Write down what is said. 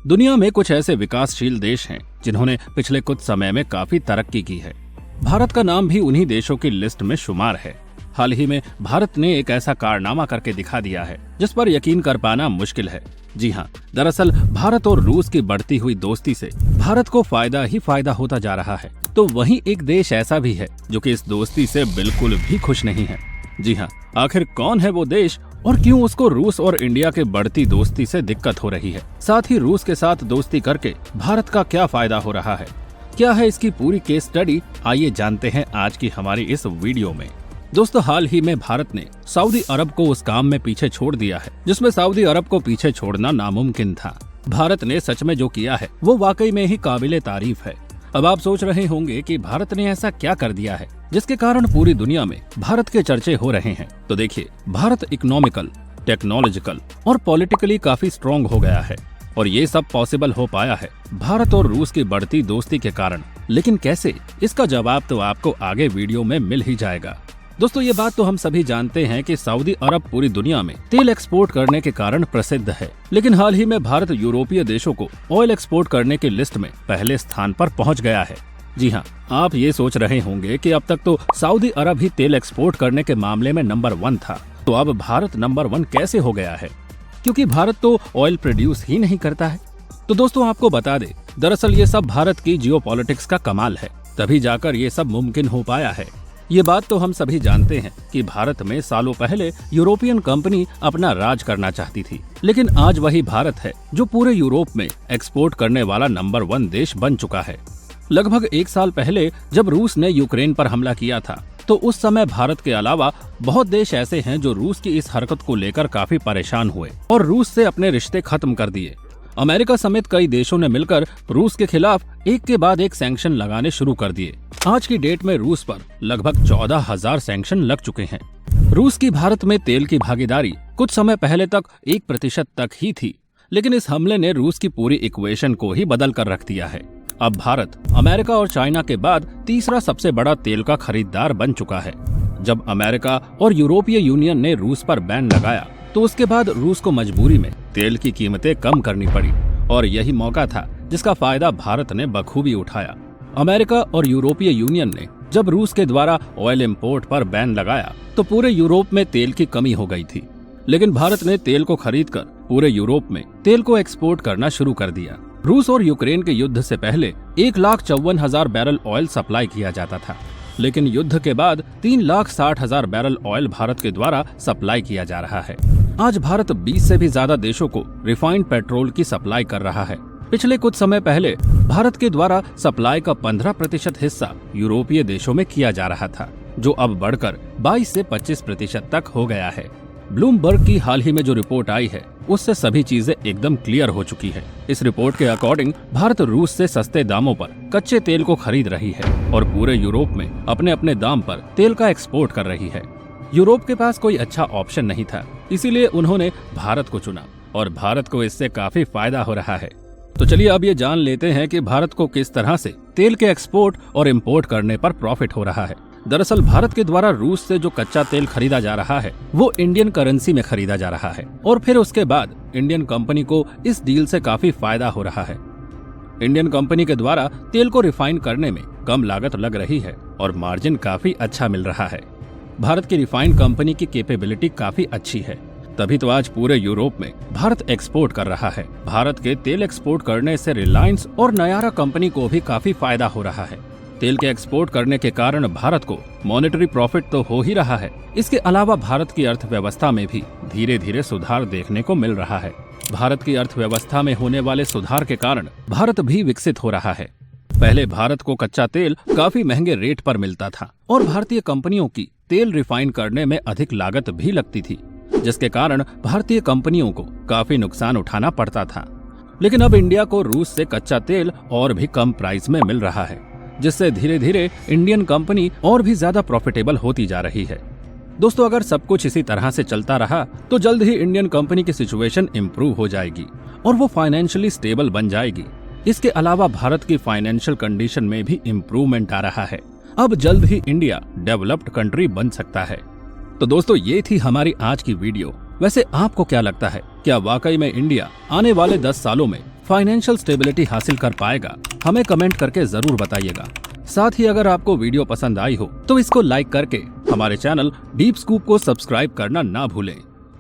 दुनिया में कुछ ऐसे विकासशील देश हैं जिन्होंने पिछले कुछ समय में काफी तरक्की की है। भारत का नाम भी उन्हीं देशों की लिस्ट में शुमार है। हाल ही में भारत ने एक ऐसा कारनामा करके दिखा दिया है जिस पर यकीन कर पाना मुश्किल है। जी हाँ, दरअसल भारत और रूस की बढ़ती हुई दोस्ती से भारत को फायदा ही फायदा होता जा रहा है। तो वहीं एक देश ऐसा भी है जो कि इस दोस्ती से बिल्कुल भी खुश नहीं है। जी हाँ, आखिर कौन है वो देश और क्यों उसको रूस और इंडिया के बढ़ती दोस्ती से दिक्कत हो रही है? साथ ही रूस के साथ दोस्ती करके भारत का क्या फायदा हो रहा है? क्या है इसकी पूरी केस स्टडी? आइए जानते हैं आज की हमारी इस वीडियो में। दोस्तों, हाल ही में भारत ने सऊदी अरब को उस काम में पीछे छोड़ दिया है जिसमें सऊदी अरब को पीछे छोड़ना नामुमकिन था। भारत ने सच में जो किया है वो वाकई में ही काबिले तारीफ है। अब आप सोच रहे होंगे कि भारत ने ऐसा क्या कर दिया है जिसके कारण पूरी दुनिया में भारत के चर्चे हो रहे हैं। तो देखिए, भारत इकोनॉमिकल, टेक्नोलॉजिकल और पॉलिटिकली काफी स्ट्रॉन्ग हो गया है और ये सब पॉसिबल हो पाया है भारत और रूस की बढ़ती दोस्ती के कारण। लेकिन कैसे? इसका जवाब तो आपको आगे वीडियो में मिल ही जाएगा। दोस्तों, ये बात तो हम सभी जानते हैं कि सऊदी अरब पूरी दुनिया में तेल एक्सपोर्ट करने के कारण प्रसिद्ध है। लेकिन हाल ही में भारत यूरोपीय देशों को ऑयल एक्सपोर्ट करने की लिस्ट में पहले स्थान पर पहुंच गया है। जी हाँ, आप ये सोच रहे होंगे कि अब तक तो सऊदी अरब ही तेल एक्सपोर्ट करने के मामले में नंबर 1 था, तो अब भारत नंबर 1 कैसे हो गया है? क्योंकि भारत तो ऑयल प्रोड्यूस ही नहीं करता है। तो दोस्तों, आपको बता दे, दरअसल ये सब भारत की जियोपॉलिटिक्स का कमाल है, तभी जाकर ये सब मुमकिन हो पाया है। ये बात तो हम सभी जानते हैं कि भारत में सालों पहले यूरोपियन कंपनी अपना राज करना चाहती थी, लेकिन आज वही भारत है जो पूरे यूरोप में एक्सपोर्ट करने वाला नंबर 1 देश बन चुका है। लगभग 1 साल पहले जब रूस ने यूक्रेन पर हमला किया था, तो उस समय भारत के अलावा बहुत देश ऐसे हैं जो रूस की इस हरकत को लेकर काफी परेशान हुए और रूस से अपने रिश्ते खत्म कर दिए। अमेरिका समेत कई देशों ने मिलकर रूस के खिलाफ एक के बाद एक सैंक्शन लगाने शुरू कर दिए। आज की डेट में रूस पर लगभग 14,000 सैंक्शन लग चुके हैं। रूस की भारत में तेल की भागीदारी कुछ समय पहले तक 1% तक ही थी, लेकिन इस हमले ने रूस की पूरी इक्वेशन को ही बदल कर रख दिया है। अब भारत अमेरिका और चाइना के बाद तीसरा सबसे बड़ा तेल का खरीदार बन चुका है। जब अमेरिका और यूरोपीय यूनियन ने रूस पर बैन लगाया, तो उसके बाद रूस को मजबूरी में तेल की कीमतें कम करनी पड़ी और यही मौका था जिसका फायदा भारत ने बखूबी उठाया। अमेरिका और यूरोपीय यूनियन ने जब रूस के द्वारा ऑयल इंपोर्ट पर बैन लगाया, तो पूरे यूरोप में तेल की कमी हो गई थी। लेकिन भारत ने तेल को खरीदकर पूरे यूरोप में तेल को एक्सपोर्ट करना शुरू कर दिया। रूस और यूक्रेन के युद्ध से पहले 1,54,000 बैरल ऑयल सप्लाई किया जाता था, लेकिन युद्ध के बाद 3,60,000 बैरल ऑयल भारत के द्वारा सप्लाई किया जा रहा है। आज भारत 20 से भी ज्यादा देशों को रिफाइंड पेट्रोल की सप्लाई कर रहा है। पिछले कुछ समय पहले भारत के द्वारा सप्लाई का 15% हिस्सा यूरोपीय देशों में किया जा रहा था, जो अब बढ़कर 22 से 25% तक हो गया है। ब्लूमबर्ग की हाल ही में जो रिपोर्ट आई है, उससे सभी चीजें एकदम क्लियर हो चुकी है। इस रिपोर्ट के अकॉर्डिंग भारत रूस से सस्ते दामों पर कच्चे तेल को खरीद रही है और पूरे यूरोप में अपने अपने दाम पर तेल का एक्सपोर्ट कर रही है। यूरोप के पास कोई अच्छा ऑप्शन नहीं था, इसीलिए उन्होंने भारत को चुना और भारत को इससे काफी फायदा हो रहा है। तो चलिए अब ये जान लेते हैं कि भारत को किस तरह से तेल के एक्सपोर्ट और इम्पोर्ट करने पर प्रॉफिट हो रहा है। दरअसल भारत के द्वारा रूस से जो कच्चा तेल खरीदा जा रहा है वो इंडियन करेंसी में खरीदा जा रहा है और फिर उसके बाद इंडियन कंपनी को इस डील से काफी फायदा हो रहा है। इंडियन कंपनी के द्वारा तेल को रिफाइन करने में कम लागत लग रही है और मार्जिन काफी अच्छा मिल रहा है। भारत की रिफाइंड कंपनी की कैपेबिलिटी काफी अच्छी है, तभी तो आज पूरे यूरोप में भारत एक्सपोर्ट कर रहा है। भारत के तेल एक्सपोर्ट करने से रिलायंस और नयारा कंपनी को भी काफी फायदा हो रहा है। तेल के एक्सपोर्ट करने के कारण भारत को मॉनेटरी प्रॉफिट तो हो ही रहा है, इसके अलावा भारत की अर्थव्यवस्था में भी धीरे धीरे सुधार देखने को मिल रहा है। भारत की अर्थव्यवस्था में होने वाले सुधार के कारण भारत भी विकसित हो रहा है। पहले भारत को कच्चा तेल काफी महंगे रेट पर मिलता था और भारतीय कंपनियों की तेल रिफाइन करने में अधिक लागत भी लगती थी, जिसके कारण भारतीय कंपनियों को काफी नुकसान उठाना पड़ता था। लेकिन अब इंडिया को रूस से कच्चा तेल और भी कम प्राइस में मिल रहा है, जिससे धीरे धीरे इंडियन कंपनी और भी ज्यादा प्रॉफिटेबल होती जा रही है। दोस्तों, अगर सब कुछ इसी तरह से चलता रहा तो जल्द ही इंडियन कंपनी की सिचुएशन इम्प्रूव हो जाएगी और वो फाइनेंशियली स्टेबल बन जाएगी। इसके अलावा भारत की फाइनेंशियल कंडीशन में भी इम्प्रूवमेंट आ रहा है। अब जल्द ही इंडिया डेवलप्ड कंट्री बन सकता है। तो दोस्तों, ये थी हमारी आज की वीडियो। वैसे आपको क्या लगता है, क्या वाकई में इंडिया आने वाले 10 सालों में फाइनेंशियल स्टेबिलिटी हासिल कर पाएगा, हमें कमेंट करके जरूर बताइएगा। साथ ही अगर आपको वीडियो पसंद आई हो तो इसको लाइक करके हमारे चैनल डीप स्कूप को सब्सक्राइब करना ना भूलें।